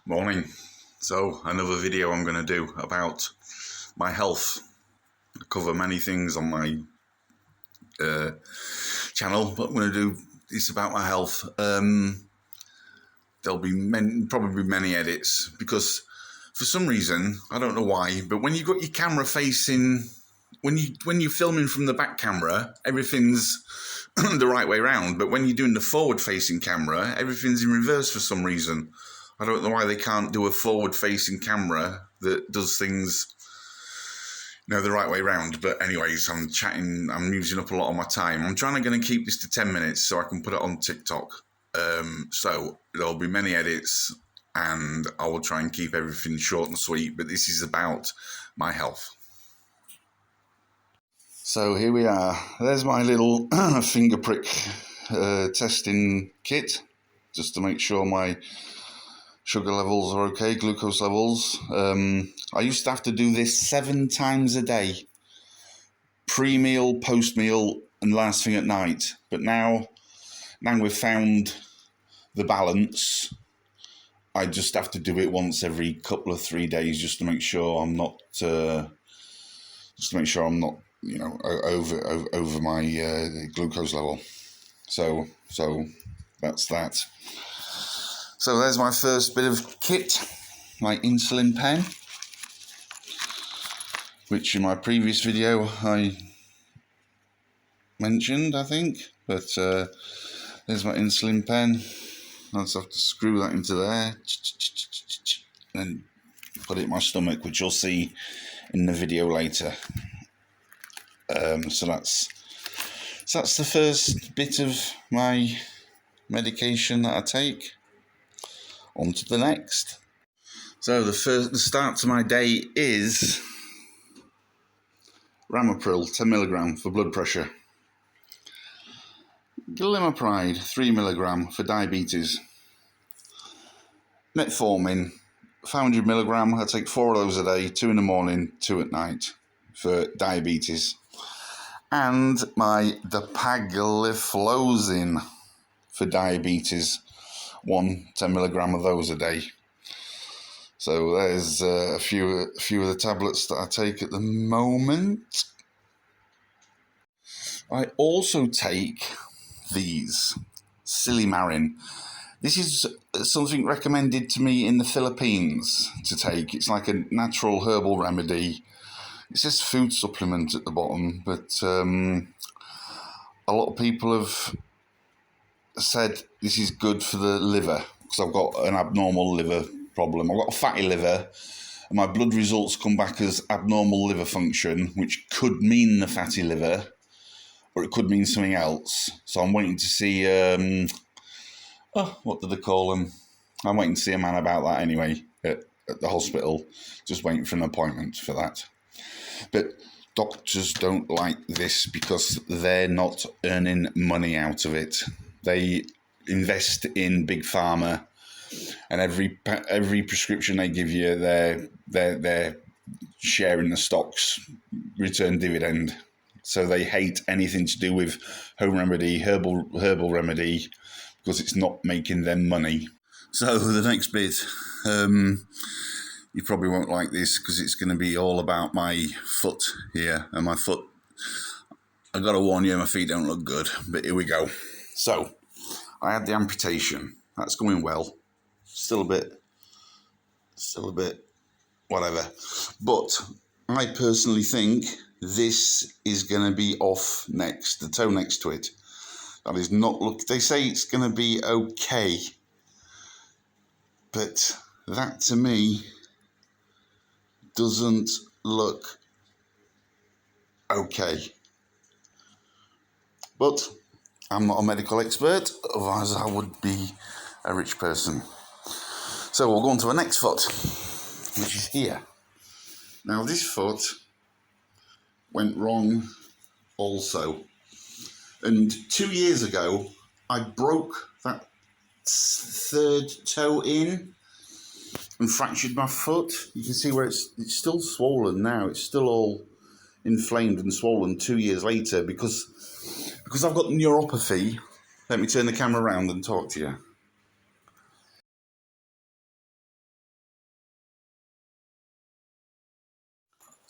Morning. So another video I'm going to do about my health. I cover many things on my channel, but I'm going to do this about my health. There'll be probably many edits because for some reason, I don't know why, but when you've got your camera facing, when you're filming from the back camera, everything's the right way around. But when you're doing the forward-facing camera, everything's in reverse for some reason. I don't know why they can't do a forward-facing camera that does things, the right way around. But anyways, I'm using up a lot of my time. I'm going to keep this to 10 minutes so I can put it on TikTok. So there'll be many edits and I will try and keep everything short and sweet, but this is about my health. So here we are. There's my little finger prick testing kit, just to make sure my sugar levels are okay, glucose levels. I used to have to do this 7 times a day, pre-meal, post-meal, and last thing at night. But now we've found the balance. I just have to do it once every couple of 3 days, just to make sure I'm not, over my glucose level. So that's that. So there's my first bit of kit, my insulin pen, which in my previous video I mentioned, I think. But there's my insulin pen. I just have to screw that into there and put it in my stomach, which you'll see in the video later. So that's the first bit of my medication that I take. On to the next. So the start to my day is Ramipril 10 mg for blood pressure, Glimepiride 3 mg for diabetes, Metformin 500 mg. I take 4 of those a day, 2 in the morning, 2 at night for diabetes, and my dapagliflozin for diabetes, 10 mg of those a day. So there's a few of the tablets that I take at the moment. I also take these, Silymarin. This is something recommended to me in the Philippines to take. It's like a natural herbal remedy. It says food supplement at the bottom, but a lot of people have said this is good for the liver, because I've got an abnormal liver problem. I've got a fatty liver, and my blood results come back as abnormal liver function, which could mean the fatty liver, or it could mean something else. So I'm waiting to see, what do they call them? I'm waiting to see a man about that anyway, at the hospital, just waiting for an appointment for that. But doctors don't like this because they're not earning money out of it. They invest in big pharma, and every prescription they give you, they're sharing the stocks, return dividend. So they hate anything to do with home remedy, herbal remedy, because it's not making them money. So the next bit, you probably won't like this because it's going to be all about my foot here, and my foot. I've got to warn you, my feet don't look good, but here we go. So I had the amputation. That's going well. Still a bit, whatever. But I personally think this is going to be off next, the toe next to it. That is not they say it's going to be okay. But that to me doesn't look okay. But I'm not a medical expert, otherwise I would be a rich person. So we'll go on to the next foot, which is here. Now this foot went wrong also. And 2 years ago, I broke that third toe in and fractured my foot. You can see where it's still swollen now. It's still all inflamed and swollen 2 years later because I've got neuropathy. Let me turn the camera around and talk to you.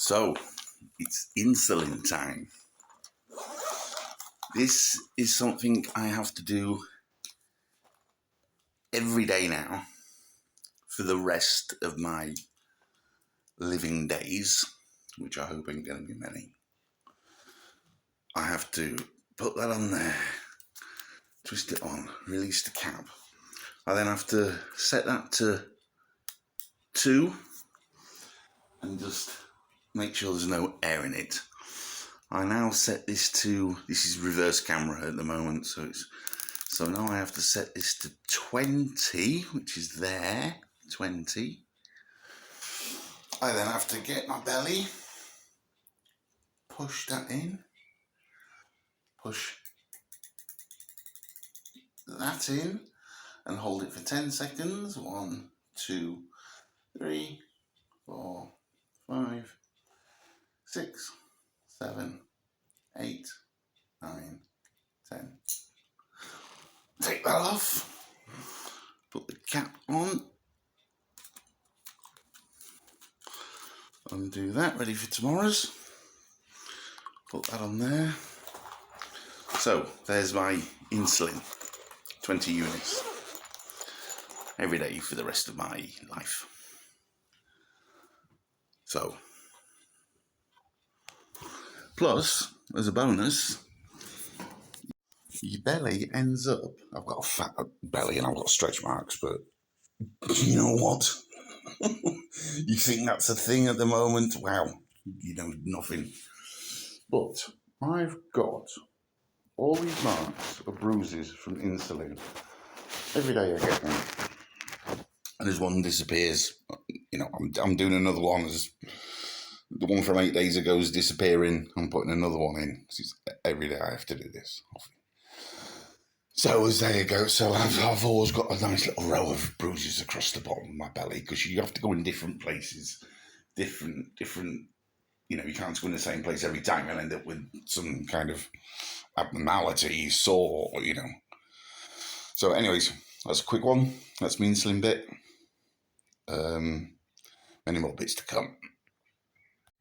So, it's insulin time. This is something I have to do every day now for the rest of my living days, which I hope ain't going to be many. I have to put that on there, twist it on, release the cap. I then have to set that to 2 and just make sure there's no air in it. I now set this to, this is reverse camera at the moment, so now I have to set this to 20, which is there, 20. I then have to get my belly, push that in, push that in, and hold it for 10 seconds. 1, 2, 3, 4, 5, 6, 7, 8, 9, 10. Take that off, put the cap on, undo that, ready for tomorrow's. Put that on there. So there's my insulin, 20 units every day for the rest of my life. So, plus, as a bonus, your belly ends up, I've got a fat belly and I've got stretch marks, but you know what? You think that's a thing at the moment? Wow, you know nothing. But I've got all these marks of bruises from insulin. Every day I get one. And as one disappears, you know, I'm doing another one. As the one from 8 days ago is disappearing, I'm putting another one in. Every day I have to do this. So as there you go. So I've always got a nice little row of bruises across the bottom of my belly, because you have to go in different places, different. You know, you can't go in the same place every time. You'll end up with some kind of abnormality, sore, you know. So anyways, that's a quick one. That's my insulin bit. Many more bits to come.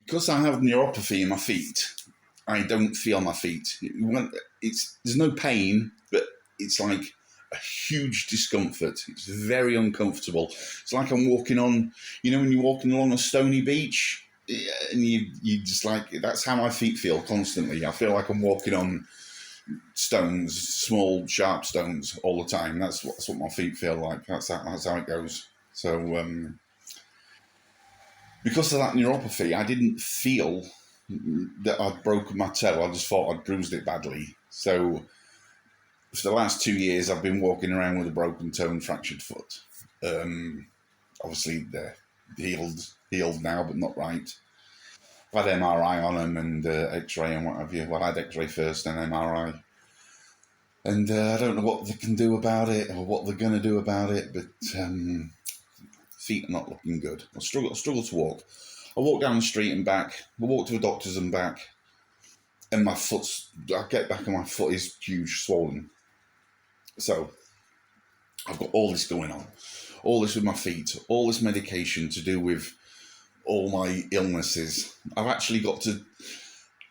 Because I have neuropathy in my feet, I don't feel my feet. There's no pain, but it's like a huge discomfort. It's very uncomfortable. It's like I'm walking on, you know, when you're walking along a stony beach, and you just like, that's how my feet feel constantly. I feel like I'm walking on stones, small, sharp stones all the time. That's what my feet feel like. That's how it goes. So, because of that neuropathy, I didn't feel that I'd broken my toe. I just thought I'd bruised it badly. So, for the last 2 years, I've been walking around with a broken toe and fractured foot. Obviously, they're healed now, but not right. I've had MRI on them and X-ray and what have you. Well, I had X-ray first, then MRI. And I don't know what they can do about it or what they're going to do about it, but feet are not looking good. I struggle to walk. I walk down the street and back. I walk to a doctor's and back. And I get back and my foot is huge, swollen. So, I've got all this going on. All this with my feet. All this medication to do with all my illnesses. I've actually got to...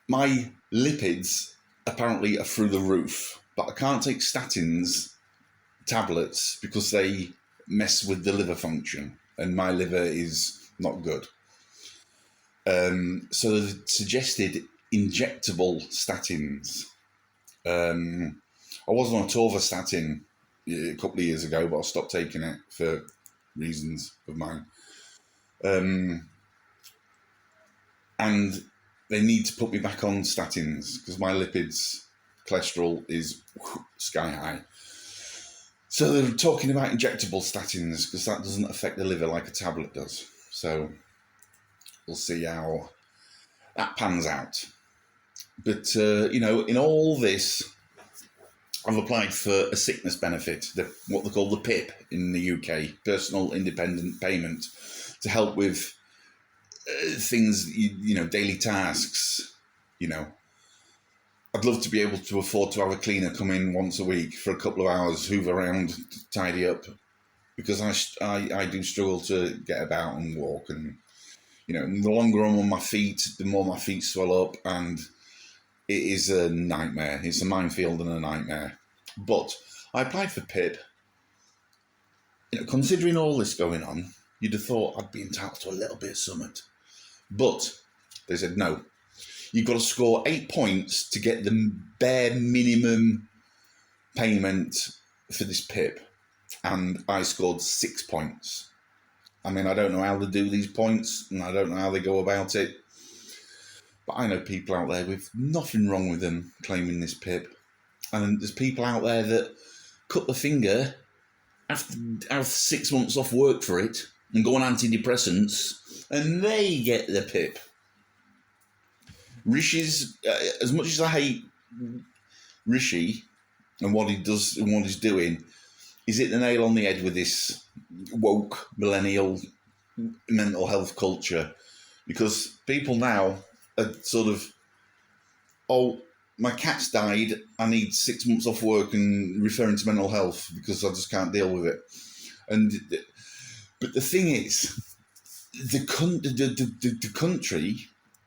My lipids apparently are through the roof. But I can't take statins tablets because they mess with the liver function. And my liver is not good. So they suggested injectable statins. I was on a torvastatin a couple of years ago, but I stopped taking it for reasons of mine. And they need to put me back on statins because my lipids, cholesterol is sky high. So they're talking about injectable statins because that doesn't affect the liver like a tablet does. So we'll see how that pans out. But, you know, in all this, I've applied for a sickness benefit, what they call the PIP in the UK, Personal Independent Payment, to help with things, you know, daily tasks, you know. I'd love to be able to afford to have a cleaner come in once a week for a couple of hours, hoover around, tidy up, because I do struggle to get about and walk and, You know, the longer I'm on my feet, the more my feet swell up, and it is a nightmare. It's a minefield and a nightmare. But I applied for PIP. You know, considering all this going on, you'd have thought I'd be entitled to a little bit of something. But they said no. You've got to score 8 points to get the bare minimum payment for this PIP. And I scored 6 points. I mean, I don't know how they do these points, and I don't know how they go about it. But I know people out there with nothing wrong with them claiming this PIP. And there's people out there that cut the finger after have 6 months off work for it and go on antidepressants, and they get the PIP. Rishi's, as much as I hate Rishi and what he does and what he's doing, he's hit the nail on the head with this woke millennial mental health culture, because people now are sort of, oh, my cat's died, I need 6 months off work, and referring to mental health because I just can't deal with it. But the thing is, the country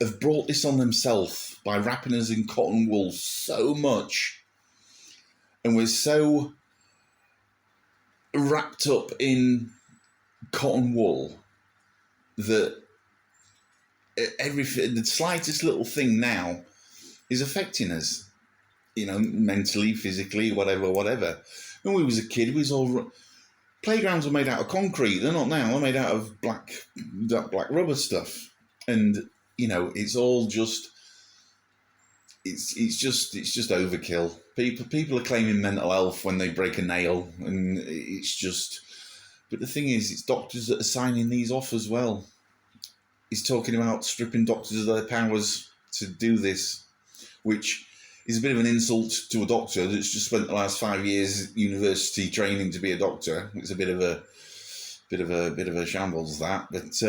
have brought this on themselves by wrapping us in cotton wool so much, and we're so wrapped up in cotton wool that everything, the slightest little thing now is affecting us, you know, mentally, physically, whatever. When we was a kid, we was all playgrounds were made out of concrete. They're not now. They're made out of black rubber stuff, and you know, it's all just it's just overkill. People are claiming mental health when they break a nail, and it's just. But the thing is, it's doctors that are signing these off as well. He's talking about stripping doctors of their powers to do this, which is a bit of an insult to a doctor that's just spent the last 5 years university training to be a doctor. It's a bit of a shambles, that. But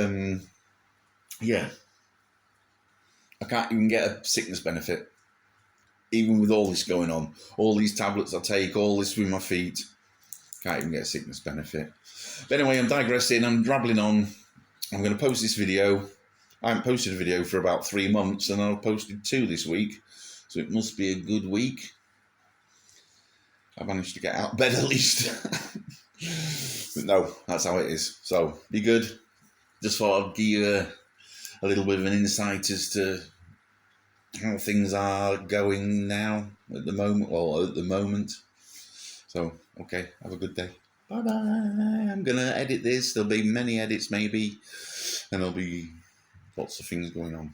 yeah, I can't even get a sickness benefit, even with all this going on. All these tablets I take, all this with my feet, can't even get a sickness benefit. But anyway, I'm digressing. I'm drabbling on. I'm going to post this video. I haven't posted a video for about 3 months, and I've posted 2 this week, so it must be a good week. I managed to get out of bed at least. But no, that's how it is. So be good. Just thought I'd give you a little bit of an insight as to how things are going now at the moment. So, okay, have a good day. Bye-bye. I'm going to edit this. There'll be many edits maybe, and there'll be lots of things going on.